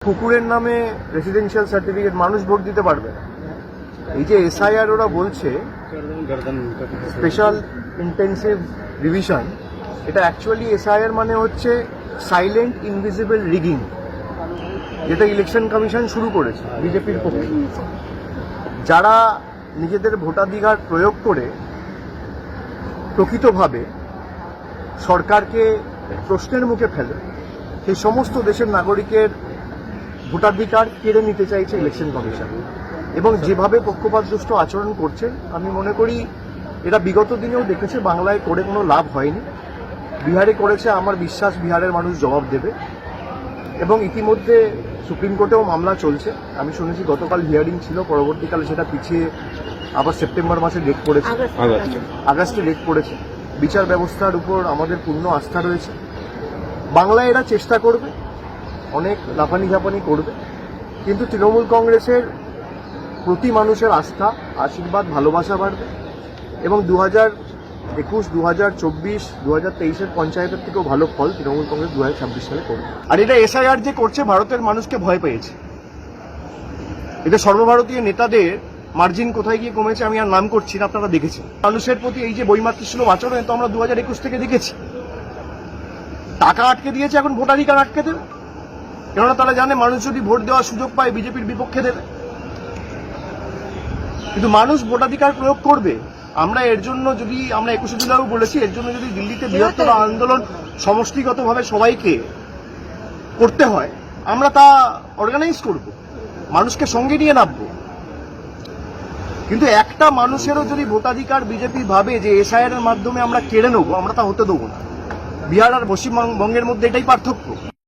কুকুরের নামে residential certificate মানুষ ভোট দিতে পারবে না। এই যে এসআইআর ওরা বলছে স্পেশাল ইন্টেন্সিভ রিভিশন, এটা অ্যাকচুয়ালি এসআইআর মানে হচ্ছে সাইলেন্ট ইনভিজিবল রিগিং, যেটা ইলেকশন কমিশন শুরু করেছে বিজেপির পক্ষে। যারা নিজেদের ভোটাধিকার প্রয়োগ করে প্রকৃতভাবে সরকারকে প্রশ্নের মুখে ফেলে, সেই সমস্ত দেশের নাগরিকের ভোটাধিকার কেড়ে নিতে চাইছে ইলেকশন কমিশন, এবং যেভাবে পক্ষপাতদুষ্ট আচরণ করছে আমি মনে করি এটা বিগত দিনেও দেখেছে, বাংলায় করে কোনো লাভ হয়নি। বিহারে করেছে, আমার বিশ্বাস বিহারের মানুষ জবাব দেবে, এবং ইতিমধ্যে সুপ্রিম কোর্টেও মামলা চলছে। আমি শুনেছি গতকাল হিয়ারিং ছিল, পরবর্তীকালে সেটা পিছিয়ে আবার সেপ্টেম্বর মাসে ডেট পড়েছে, আগস্টে ডেট পড়েছে। বিচার ব্যবস্থার উপর আমাদের পূর্ণ আস্থা রয়েছে। বাংলায় এরা চেষ্টা করবে, অনেক লাফানি ঝাপানি করবে, কিন্তু তৃণমূল কংগ্রেসের প্রতি মানুষের আস্থা, আশীর্বাদ, ভালোবাসা বাড়বে, এবং 2021, 2024, 2023-এর পঞ্চায়েতের থেকেও ভালো ফল তৃণমূল কংগ্রেস 2026 সালে করবে। আর এটা এসআইআর যে করছে, ভারতের মানুষকে ভয় পেয়েছে। এটা সর্বভারতীয় নেতাদের মার্জিন কোথায় গিয়ে কমেছে আমি আর নাম করছি না, আপনারা দেখেছেন। মানুষের প্রতি এই যে বৈমাতৃসুলভ আচরণ, তো আমরা 2021 থেকে দেখেছি। টাকা আটকে দিয়েছে, এখন ভোটাধিকার আটকে দেবে, কেননা তারা জানে মানুষ যদি ভোট দেওয়ার সুযোগ পায় বিজেপির বিপক্ষে দেবে। কিন্তু মানুষ ভোটাধিকার প্রয়োগ করবে। আমরা এর জন্য, যদি আমরা 21শে জুলাইও বলেছি, এর জন্য যদি দিল্লিতে বৃহত্তর আন্দোলন সমষ্টিগতভাবে সবাইকে করতে হয়, আমরা তা অর্গানাইজ করব, মানুষকে সঙ্গে নিয়ে নামবো। কিন্তু একটা মানুষেরও যদি ভোটাধিকার বিজেপি ভাবে যে এসআইআর এর মাধ্যমে আমরা কেড়ে নেবো, আমরা তা হতে দেবো না। বিহার আর পশ্চিমবঙ্গের মধ্যে এটাই পার্থক্য।